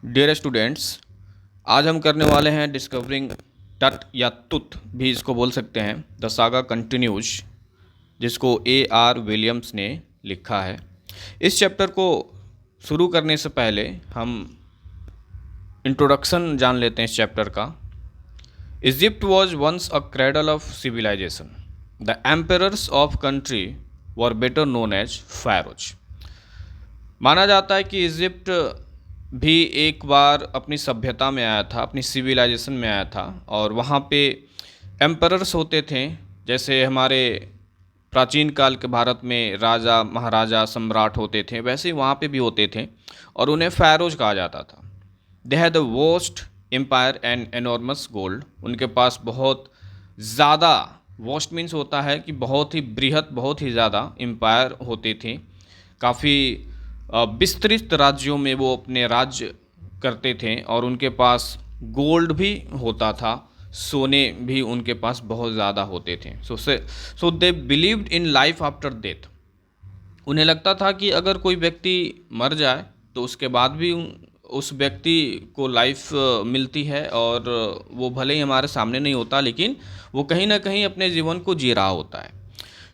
Dear students, आज हम करने वाले हैं डिस्कवरिंग टट या तुत भी इसको बोल सकते हैं, द सागा कंटिन्यूज, जिसको A.R. विलियम्स ने लिखा है। इस चैप्टर को शुरू करने से पहले हम इंट्रोडक्शन जान लेते हैं इस चैप्टर का। Egypt was once a cradle of civilisation. The emperors of country were better known as pharaohs। माना जाता है कि इजिप्ट भी एक बार अपनी सभ्यता में आया था, अपनी सिविलाइजेशन में आया था, और वहाँ पे एम्परर्स होते थे। जैसे हमारे प्राचीन काल के भारत में राजा महाराजा सम्राट होते थे, वैसे ही वहाँ पे भी होते थे, और उन्हें pharaohs कहा जाता था। They had the vast empire and enormous gold. उनके पास बहुत ज़्यादा, वोस्ट मीन्स होता है कि बहुत ही बृहत, बहुत ही ज़्यादा एम्पायर होते थे। काफ़ी विस्तृत राज्यों में वो अपने राज्य करते थे, और उनके पास गोल्ड भी होता था, सोने भी उनके पास बहुत ज़्यादा होते थे। So they believed in life after death. उन्हें लगता था कि अगर कोई व्यक्ति मर जाए तो उसके बाद भी उस व्यक्ति को लाइफ मिलती है, और वो भले ही हमारे सामने नहीं होता, लेकिन वो कहीं ना कहीं अपने जीवन को जी रहा होता है।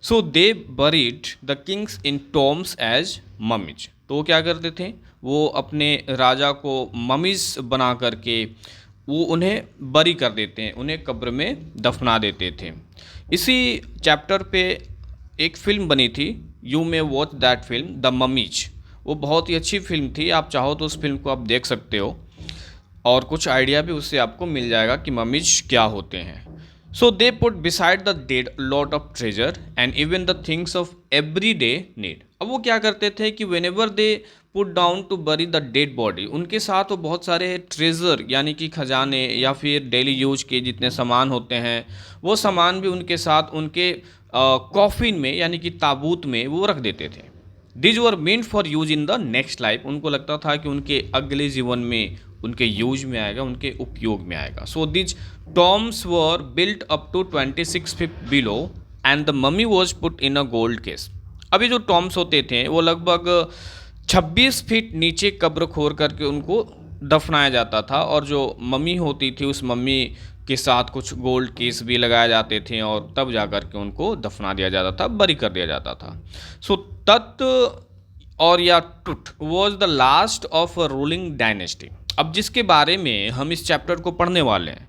So they buried the kings in tombs as mummies. तो वो क्या करते थे, वो अपने राजा को ममीज बना करके वो उन्हें बरी कर देते हैं, उन्हें कब्र में दफना देते थे। इसी चैप्टर पे एक फिल्म बनी थी, you may watch that film, the mummies. वो बहुत ही अच्छी फिल्म थी, आप चाहो तो उस फिल्म को आप देख सकते हो, और कुछ आइडिया भी उससे आपको मिल जाएगा कि ममीज क्या होते हैं। So they put beside the dead lot of treasure and even the things of everyday need. अब वो क्या करते थे कि whenever they put down to bury the dead body, उनके साथ वो बहुत सारे ट्रेजर यानी कि खजाने या फिर डेली यूज के जितने सामान होते हैं, वो सामान भी उनके साथ उनके कॉफिन में यानी कि ताबूत में वो रख देते थे। These were meant for use in the next life. उनको लगता था कि उनके अगले जीवन में उनके यूज में आएगा, उनके उपयोग में आएगा। So these tombs were built up to 26 feet below and the mummy was put in a gold case. अभी जो टॉम्स होते थे वो लगभग 26 फीट नीचे कब्र खोर करके उनको दफनाया जाता था, और जो मम्मी होती थी उस मम्मी के साथ कुछ गोल्ड केस भी लगाए जाते थे, और तब जा कर के उनको दफना दिया जाता था, बरी कर दिया जाता था। सो तत् और या टुट was the last of a ruling dynasty. अब जिसके बारे में हम इस चैप्टर को पढ़ने वाले हैं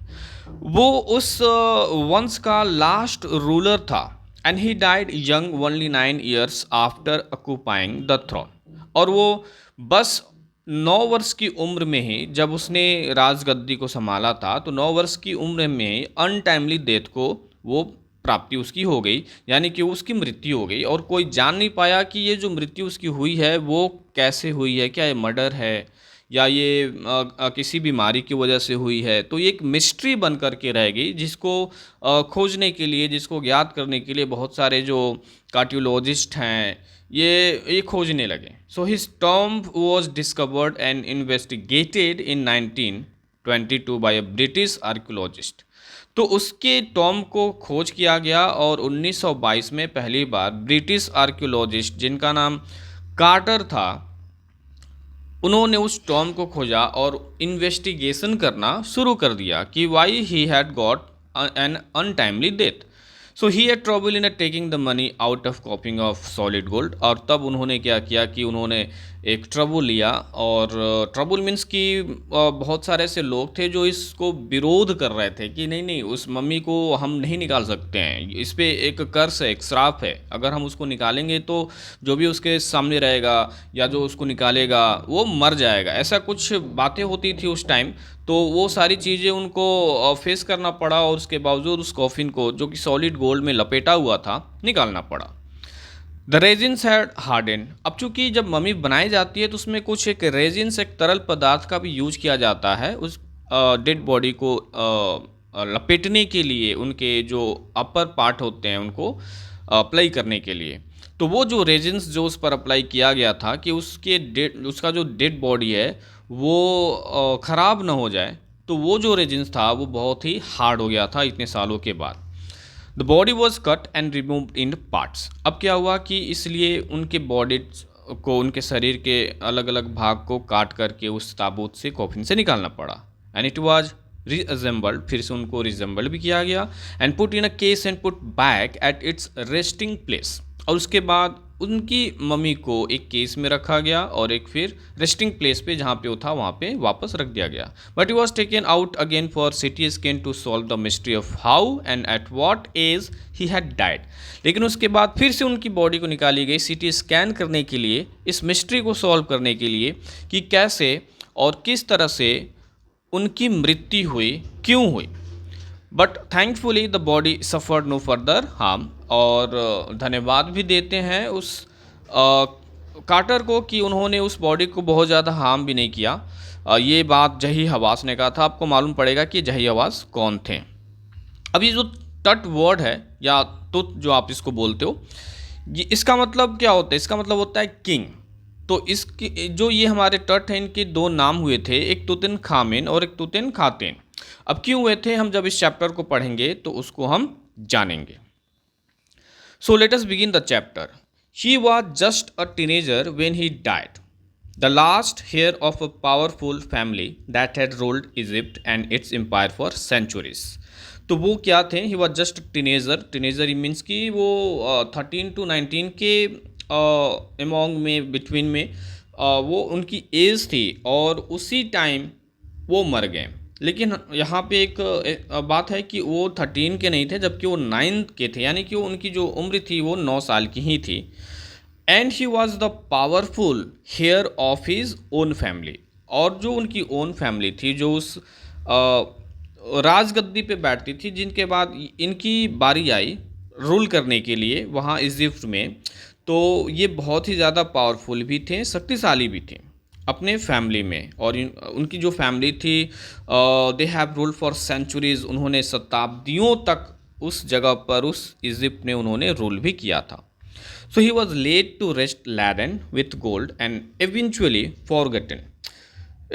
वो उस वंश का लास्ट रूलर था, and he died young only 9 years after occupying the throne. और वो बस 9 वर्ष की उम्र में ही, जब उसने राजगद्दी को संभाला था, तो 9 वर्ष की उम्र में अनटाइमली डेथ को वो प्राप्ति उसकी हो गई, यानी कि उसकी मृत्यु हो गई, और कोई जान नहीं पाया कि ये जो मृत्यु उसकी हुई है वो कैसे हुई है, क्या ये मर्डर है या ये किसी बीमारी की वजह से हुई है। तो ये एक मिस्ट्री बन कर के रह गई, जिसको खोजने के लिए, जिसको ज्ञात करने के लिए बहुत सारे जो कार्डियोलॉजिस्ट हैं ये खोजने लगे। So his tomb was discovered and investigated in 1922 by a British archaeologist. तो उसके टॉम्ब को खोज किया गया, और 1922 में पहली बार ब्रिटिश आर्कियोलॉजिस्ट जिनका नाम कार्टर था, उन्होंने उस टॉम को खोजा और इन्वेस्टिगेशन करना शुरू कर दिया कि why he had got an untimely death. So he had trouble in taking the money out of कॉपिंग of solid gold. और तब उन्होंने क्या किया कि उन्होंने एक ट्रबल लिया, और ट्रबल मीन्स कि बहुत सारे ऐसे लोग थे जो इसको विरोध कर रहे थे कि नहीं नहीं, उस मम्मी को हम नहीं निकाल सकते हैं, इस पर एक कर्स है, एक श्राप है, अगर हम उसको निकालेंगे तो जो भी उसके सामने रहेगा या जो उसको निकालेगा वो मर जाएगा। ऐसा कुछ बातें होती थी उस टाइम। तो वो सारी चीज़ें उनको फेस करना पड़ा, और उसके बावजूद उस कॉफिन को, जो कि सॉलिड गोल्ड में लपेटा हुआ था, निकालना पड़ा। The resins had harden. अब चूंकि जब मम्मी बनाई जाती है तो उसमें कुछ एक रेजिन्स, एक तरल पदार्थ का भी यूज किया जाता है उस डेड बॉडी को लपेटने के लिए, उनके जो अपर पार्ट होते हैं उनको अप्लाई करने के लिए। तो वो जो रेजिन्स जो उस पर अप्लाई किया गया था कि उसका जो डेड बॉडी है वो ख़राब ना हो जाए, तो वो जो रेजिन्स था वो बहुत ही हार्ड हो गया था इतने सालों के बाद। The body was cut and removed in parts. अब क्या हुआ कि इसलिए उनके बॉडी को उनके शरीर के अलग अलग भाग को काट करके उस ताबूत से कॉफिन से निकालना पड़ा। एंड इट वाज रीअसेंबल्ड, फिर से उनको रिजेंबल्ड भी किया गया, and put in a case and put back at its resting place. और उसके बाद उनकी मम्मी को एक केस में रखा गया और एक फिर रेस्टिंग प्लेस पे जहाँ पे वो था वहाँ पे वापस रख दिया गया। But he was taken out again for CT scan to solve the mystery of how and at what age he had died. लेकिन उसके बाद फिर से उनकी बॉडी को निकाली गई सिटी स्कैन करने के लिए, इस मिस्ट्री को सॉल्व करने के लिए कि कैसे और किस तरह से उनकी मृत्यु हुई, क्यों हुई। But thankfully the body suffered no further harm. और धन्यवाद भी देते हैं उस कार्टर को कि उन्होंने उस बॉडी को बहुत ज़्यादा हार्म भी नहीं किया। ये बात जही हवास ने कहा था। आपको मालूम पड़ेगा कि जही हवास कौन थे। अब ये जो टट वर्ड है या तुत जो आप इसको बोलते हो, ये इसका मतलब क्या होता है? इसका मतलब होता है किंग। तो इसकी जो ये हमारे टट हैं, इनके दो नाम हुए थे, एक तुतिन खामिन और एक तुतिन खातेन। अब क्यों हुए थे, हम जब इस चैप्टर को पढ़ेंगे तो उसको हम जानेंगे। So let us begin the chapter. He was just a teenager when he died, the last heir of a powerful family that had ruled Egypt and its empire for centuries. तो वो क्या थे? He was just teenager. Teenager means कि वो 13 to 19 के among में, between में वो उनकी एज थी और उसी टाइम वो मर गए। लेकिन यहाँ पे एक बात है कि वो 13 के नहीं थे, जबकि वो 9 के थे, यानी कि उनकी जो उम्र थी वो 9 साल की ही थी। And he was the powerful heir of his own family. और जो उनकी ओन फैमिली थी, जो उस राजगद्दी पे बैठती थी, जिनके बाद इनकी बारी आई रूल करने के लिए वहाँ इजिप्ट में, तो ये बहुत ही ज़्यादा पावरफुल भी थे, शक्तिशाली भी थे अपने फैमिली में। और उनकी जो फैमिली थी, they have ruled for centuries. उन्होंने शताब्दियों तक उस जगह पर, उस इजिप्ट में उन्होंने रूल भी किया था। So he was laid to rest laden with gold and eventually forgotten.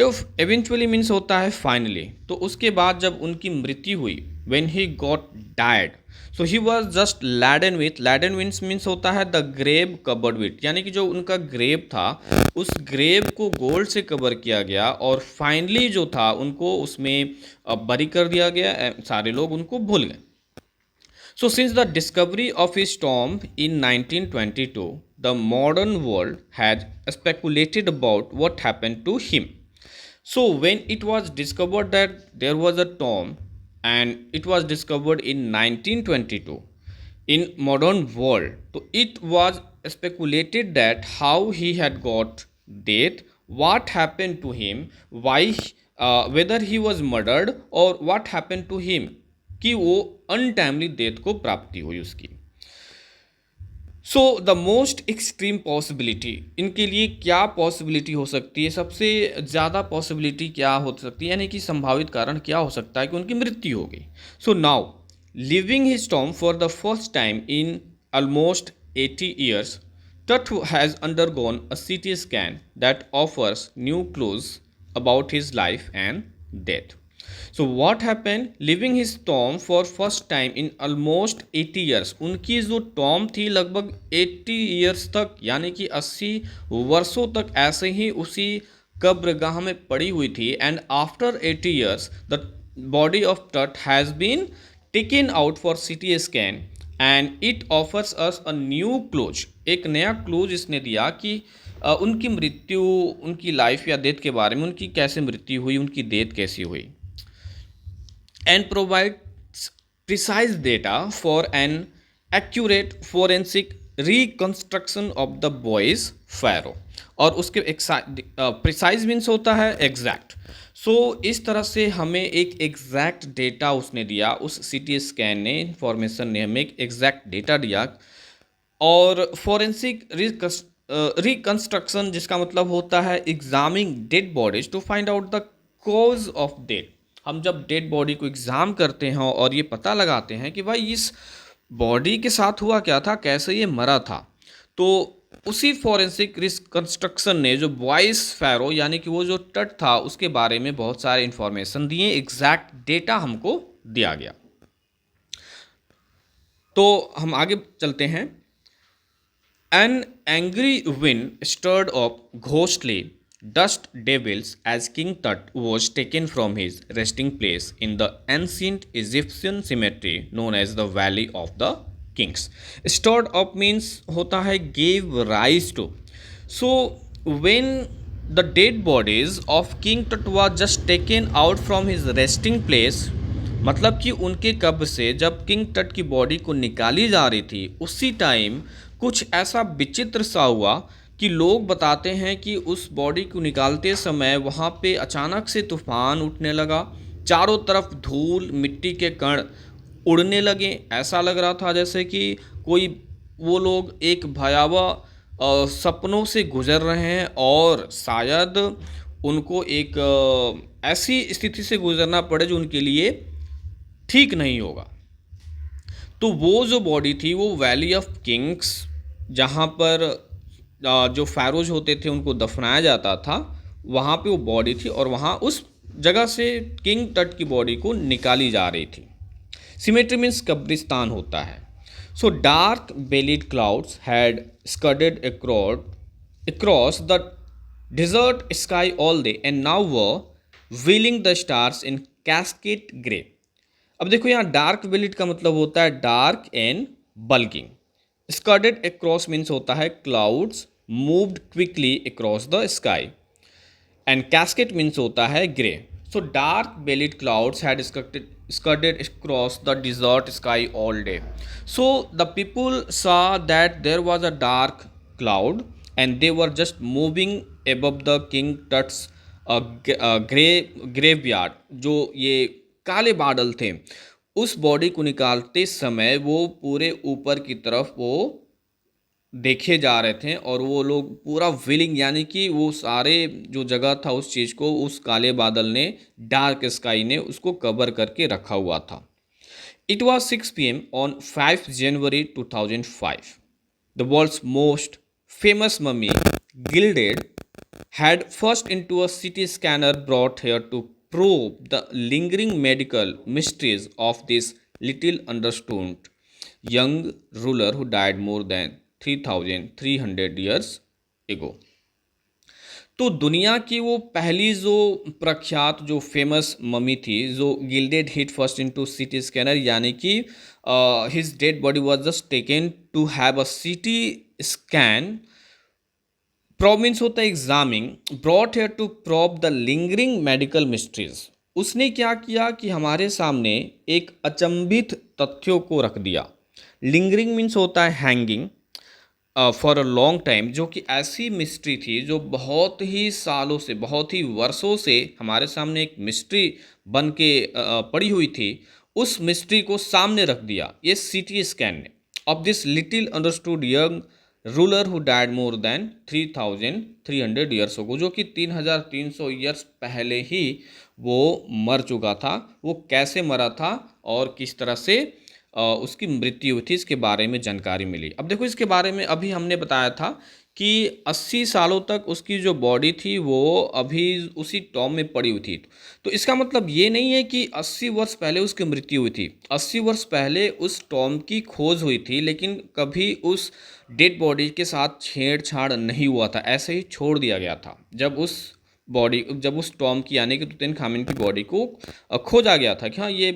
If eventually means होता है फाइनली। तो उसके बाद जब उनकी मृत्यु हुई, when he got died, so he was just laden with, laden means होता है द ग्रेव कवर्ड विथ, यानी कि जो उनका ग्रेव था उस ग्रेव को गोल्ड से कवर किया गया और फाइनली जो था उनको उसमें बरी कर दिया गया। सारे लोग उनको भूल गए। So since the discovery of his tomb in 1922, the modern world had speculated about what happened to him. So when it was discovered that there was a tomb, and it was discovered in 1922 in modern world, so it was speculated that how he had got death, what happened to him, why, whether he was murdered or what happened to him, कि वो untimely death को प्राप्ति हुई उसकी। So the most extreme possibility, इनके लिए क्या possibility हो सकती है, सबसे ज़्यादा पॉसिबिलिटी क्या हो सकती है, यानी कि संभावित कारण क्या हो सकता है कि उनकी मृत्यु हो गई। So now living his Tom for the first time in almost 80 years, Tut has undergone a CT scan that offers new clues about his life and death. So what happened? Living his tomb for first time in almost 80 years. उनकी जो Tom थी लगभग 80 years तक, यानी कि 80 वर्षों तक ऐसे ही उसी कब्रगाह में पड़ी हुई थी। And after 80 years the body of Tut has been taken out for CT scan and it offers us a new clue. एक नया क्लूज इसने दिया कि उनकी मृत्यु, उनकी लाइफ या डेथ के बारे में, उनकी कैसे मृत्यु हुई, उनकी डेथ कैसी हुई, and provides precise data for an accurate forensic reconstruction of the boy's pharaoh. और उसके प्रिसाइज मीन्स होता है एग्जैक्ट। सो इस तरह से हमें एक एग्जैक्ट डेटा उसने दिया, उस CT स्कैन ने, इंफॉर्मेशन ने हमें एक एग्जैक्ट डेटा दिया। और फोरेंसिक रिकंस्ट्रक्शन जिसका मतलब होता है examining dead bodies to find out the cause of death. हम जब डेड बॉडी को एग्ज़ाम करते हैं और ये पता लगाते हैं कि भाई इस बॉडी के साथ हुआ क्या था, कैसे ये मरा था, तो उसी फॉरेंसिक रिकंस्ट्रक्शन ने जो बॉयज़ फैरो यानी कि वो जो टट था उसके बारे में बहुत सारे इंफॉर्मेशन दिए, एग्जैक्ट डेटा हमको दिया गया। तो हम आगे चलते हैं। An angry wind stirred up ghostly dust devils as King Tut was taken from his resting place in the ancient Egyptian cemetery known as the Valley of the Kings. Stirred up means होता है gave rise to. So when the dead bodies of King Tut was just taken out from his resting place, मतलब कि उनके कब्र से जब king टट की बॉडी को निकाली जा रही थी उसी टाइम कुछ ऐसा विचित्र सा हुआ कि लोग बताते हैं कि उस बॉडी को निकालते समय वहाँ पे अचानक से तूफान उठने लगा, चारों तरफ धूल मिट्टी के कण उड़ने लगे। ऐसा लग रहा था जैसे कि कोई वो लोग एक भयावह सपनों से गुजर रहे हैं और शायद उनको एक ऐसी स्थिति से गुजरना पड़े जो उनके लिए ठीक नहीं होगा। तो वो जो बॉडी थी वो वैली ऑफ किंग्स, जहाँ पर जो फ़ैरोज होते थे उनको दफनाया जाता था, वहाँ पे वो बॉडी थी और वहाँ उस जगह से किंग टट की बॉडी को निकाली जा रही थी। सिमेट्री मीन्स कब्रिस्तान होता है। So dark bellied clouds had scudded across the desert sky all day and now were wheeling the stars in cascade grey। अब देखो यहाँ डार्क बेलिड का मतलब होता है dark and bulking. Scudded across means होता है clouds moved quickly across the sky and casket means होता है grey. So dark bellied clouds had skirted across the desert sky all day. So the people saw that there was a dark cloud and they were just moving above the king tut's graveyard। जो ये काले बादल थे उस body को निकालते समय वो पूरे ऊपर की तरफ वो देखे जा रहे थे और वो लोग पूरा विलिंग यानी कि वो सारे जो जगह था उस चीज़ को उस काले बादल ने डार्क स्काई ने उसको कवर करके रखा हुआ था। It was 6 PM on 5 January 2005। The world's most famous mummy gilded had first into a CT scanner brought here to probe the lingering medical mysteries of this little understood young ruler who died more than 3,300 years ago। तो दुनिया की वो पहली जो प्रख्यात जो famous mummy थी जो gilded hit first into CT scanner यानी कि his dead body was just taken to have a CT scan. Probe means होता है examining, brought here to probe the lingering medical mysteries. उसने क्या किया कि हमारे सामने एक अचंभित तथ्यों को रख दिया। लिंगरिंग मीन्स होता है hanging for a long time, जो कि ऐसी मिस्ट्री थी जो बहुत ही सालों से बहुत ही वर्षों से हमारे सामने एक मिस्ट्री बन के पड़ी हुई थी। उस मिस्ट्री को सामने रख दिया ये सीटी स्कैन ने of this little understood young ruler who died more than 3,300 years ago, जो कि 3,300 ईयर्स पहले ही वो मर चुका था। वो कैसे मरा था और किस तरह से उसकी मृत्यु हुई थी इसके बारे में जानकारी मिली। अब देखो इसके बारे में अभी हमने बताया था कि 80 सालों तक उसकी जो बॉडी थी वो अभी उसी टॉम में पड़ी हुई थी। तो इसका मतलब ये नहीं है कि 80 वर्ष पहले उसकी मृत्यु हुई थी। 80 वर्ष पहले उस टॉम की खोज हुई थी लेकिन कभी उस डेड बॉडी के साथ छेड़छाड़ नहीं हुआ था, ऐसे ही छोड़ दिया गया था। जब उस टॉम की यानी कि तुतनखामुन की बॉडी को खोजा गया था कि हाँ ये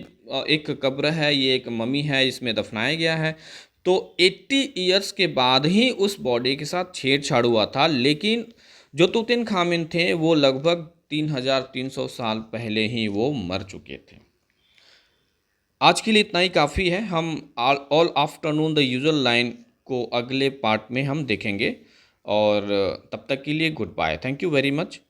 एक कब्र है, ये एक मम्मी है, इसमें दफनाया गया है, तो 80 ईयर्स के बाद ही उस बॉडी के साथ छेड़छाड़ हुआ था। लेकिन जो तुतनखामुन थे वो लगभग 3,300 साल पहले ही वो मर चुके थे। आज के लिए इतना ही काफ़ी है। हम all afternoon the usual line को अगले पार्ट में हम देखेंगे और तब तक के लिए goodbye. Thank you very much.